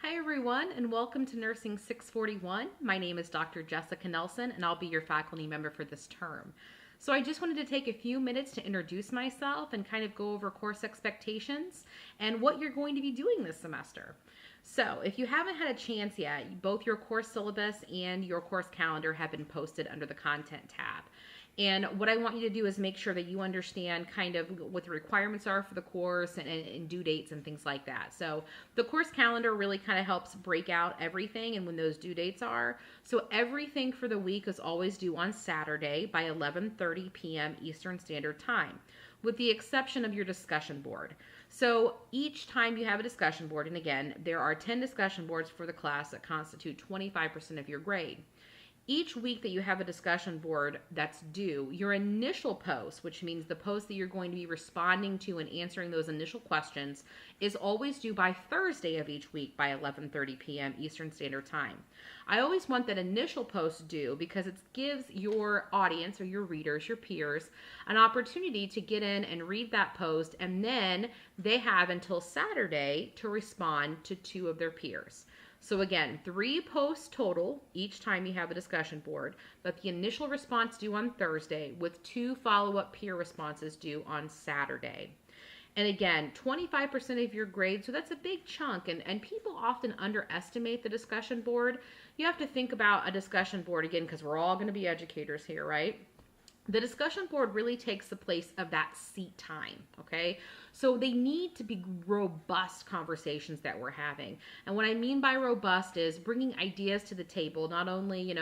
Hi everyone, and welcome to Nursing 641. My name is Dr. Jessica Nelson, and I'll be your faculty member for this term. So I just wanted to take a few minutes to introduce myself and kind of go over course expectations and what you're going to be doing this semester. So if you haven't had a chance yet, both your course syllabus and your course calendar have been posted under the content tab. And what I want you to do is make sure that you understand kind of what the requirements are for the course and due dates and things like that. So the course calendar really kind of helps break out everything and when those due dates are. So everything for the week is always due on Saturday by 11:30 p.m. Eastern Standard Time, with the exception of your discussion board. So each time you have a discussion board, and again, there are 10 discussion boards for the class that constitute 25% of your grade. Each week that you have a discussion board that's due, your initial post, which means the post that you're going to be responding to and answering those initial questions, is always due by Thursday of each week by 11:30 p.m. Eastern Standard Time. I always want that initial post due because it gives your audience or your readers, your peers, an opportunity to get in and read that post, and then they have until Saturday to respond to two of their peers. So again, 3 posts total each time you have a discussion board, but the initial response due on Thursday with 2 follow-up peer responses due on Saturday. And again, 25% of your grade, so that's a big chunk, and people often underestimate the discussion board. You have to think about a discussion board, again, because we're all going to be educators here, right? The discussion board really takes the place of that seat time, okay? So they need to be robust conversations that we're having. And what I mean by robust is bringing ideas to the table, not only,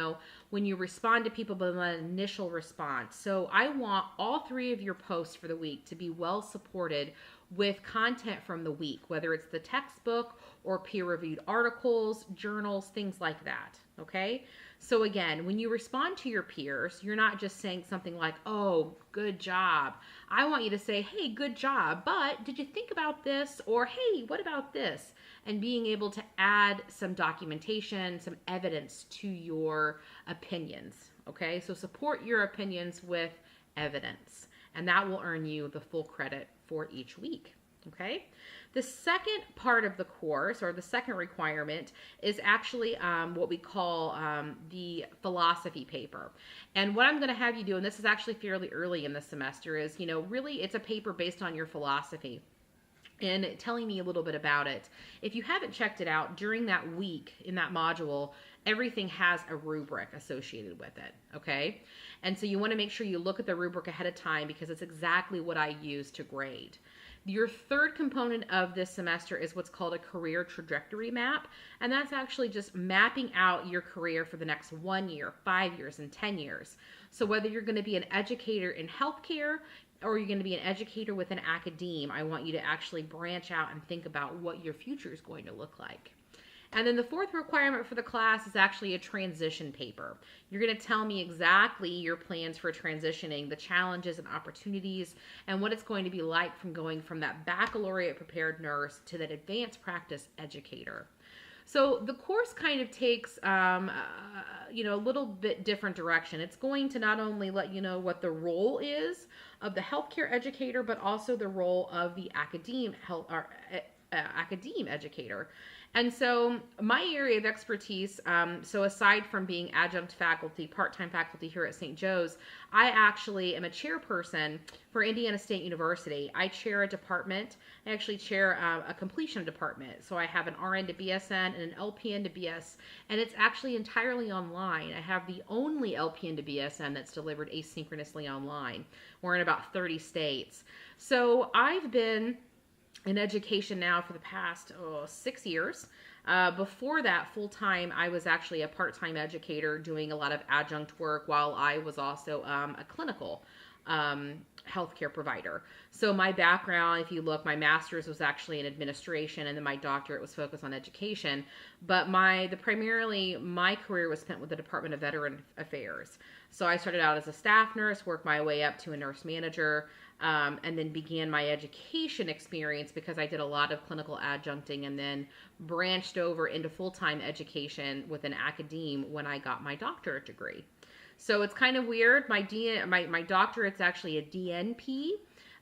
when you respond to people, but an initial response. So I want all 3 of your posts for the week to be well supported with content from the week, whether it's the textbook or peer-reviewed articles, journals, things like that, okay? So again, when you respond to your peers, you're not just saying something like, oh, good job. I want you to say, hey, good job, but did you think about this? Or, hey, what about this? And being able to add some documentation, some evidence to your opinions, okay? So support your opinions with evidence, and that will earn you the full credit for each week. Okay. The second part of the course, or the second requirement, is actually what we call the philosophy paper. And what I'm going to have you do, and this is actually fairly early in the semester, is, really it's a paper based on your philosophy and telling me a little bit about it. If you haven't checked it out, during that week in that module, everything has a rubric associated with it, okay? And so you want to make sure you look at the rubric ahead of time because it's exactly what I use to grade. Your third component of this semester is what's called a career trajectory map, and that's actually just mapping out your career for the next 1 year, 5 years, and 10 years. So whether you're going to be an educator in healthcare or you're going to be an educator within academe, I want you to actually branch out and think about what your future is going to look like. And then the fourth requirement for the class is actually a transition paper. You're going to tell me exactly your plans for transitioning, the challenges and opportunities, and what it's going to be like from going from that baccalaureate prepared nurse to that advanced practice educator. So the course kind of takes, a little bit different direction. It's going to not only let you know what the role is of the healthcare educator, but also the role of the academe educator. And so my area of expertise, so aside from being adjunct faculty, part-time faculty here at St. Joe's, I actually am a chairperson for Indiana State University. I chair a department. I actually chair a completion department. So I have an RN to BSN and an LPN to BS, and it's actually entirely online. I have the only LPN to BSN that's delivered asynchronously online. We're in about 30 states. So I've been in education now for the past 6 years. Before that, full-time, I was actually a part-time educator doing a lot of adjunct work while I was also a clinical healthcare provider. So my background, if you look, my master's was actually in administration, and then my doctorate was focused on education. But primarily my career was spent with the Department of Veteran Affairs. So I started out as a staff nurse, worked my way up to a nurse manager, and then began my education experience because I did a lot of clinical adjuncting, and then branched over into full-time education with an academe when I got my doctorate degree. So it's kind of weird. My doctorate's actually a DNP,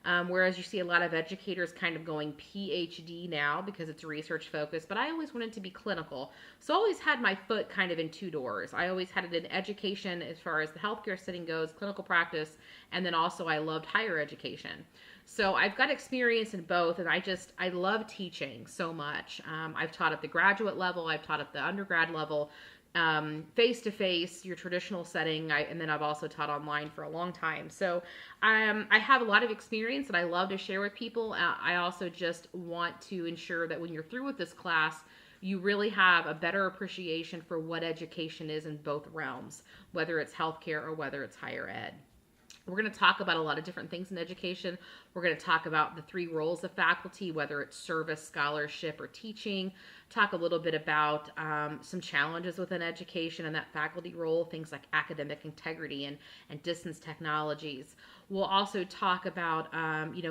Whereas you see a lot of educators kind of going PhD now because it's research focused, but I always wanted to be clinical. So I always had my foot kind of in two doors. I always had it in education as far as the healthcare setting goes, clinical practice, and then also I loved higher education. So I've got experience in both, and I love teaching so much. I've taught at the graduate level, I've taught at the undergrad level, face to face, your traditional setting, and then I've also taught online for a long time. So I have a lot of experience that I love to share with people. I also just want to ensure that when you're through with this class, you really have a better appreciation for what education is in both realms, whether it's healthcare or whether it's higher ed. We're going to talk about a lot of different things in education. We're going to talk about the three roles of faculty, whether it's service, scholarship, or teaching. Talk a little bit about some challenges within education and that faculty role, things like academic integrity and distance technologies. We'll also talk about,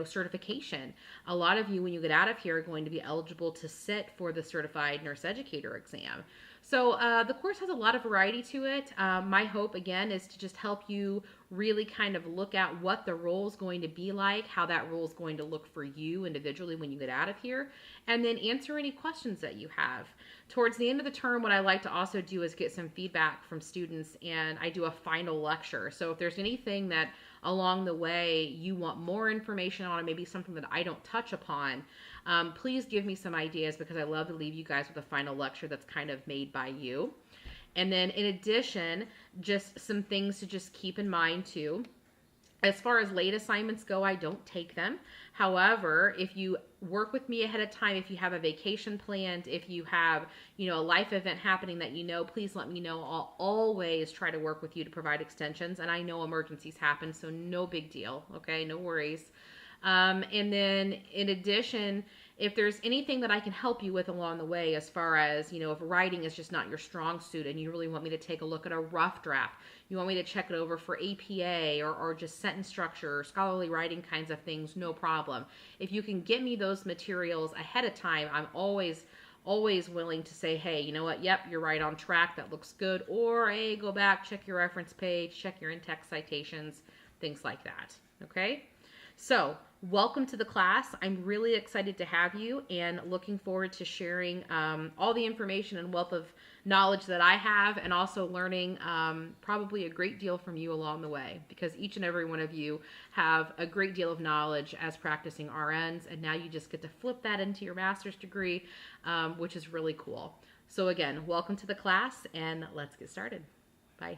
certification. A lot of you, when you get out of here, are going to be eligible to sit for the Certified Nurse Educator exam. So the course has a lot of variety to it. My hope, again, is to just help you really kind of look at what the role is going to be like, how that role is going to look for you individually when you get out of here, and then answer any questions that you have. Towards the end of the term, what I like to also do is get some feedback from students, and I do a final lecture. So if there's anything that along the way you want more information on, or maybe something that I don't touch upon, please give me some ideas, because I love to leave you guys with a final lecture that's kind of made by you. And then in addition, just some things to just keep in mind too. As far as late assignments go, I don't take them. However, if you work with me ahead of time, if you have a vacation planned, if you have, a life event happening that please let me know. I'll always try to work with you to provide extensions. And I know emergencies happen, so no big deal. Okay, no worries. And then in addition, if there's anything that I can help you with along the way, as far as, if writing is just not your strong suit and you really want me to take a look at a rough draft, you want me to check it over for APA or just sentence structure or scholarly writing kinds of things, no problem. If you can get me those materials ahead of time, I'm always willing to say, hey, you know what? Yep, you're right on track. That looks good. Or, hey, go back, check your reference page, check your in-text citations, things like that. Okay? So, welcome to the class. I'm really excited to have you and looking forward to sharing all the information and wealth of knowledge that I have, and also learning probably a great deal from you along the way, because each and every one of you have a great deal of knowledge as practicing RNs, and now you just get to flip that into your master's degree, which is really cool. So again, welcome to the class, and let's get started. Bye.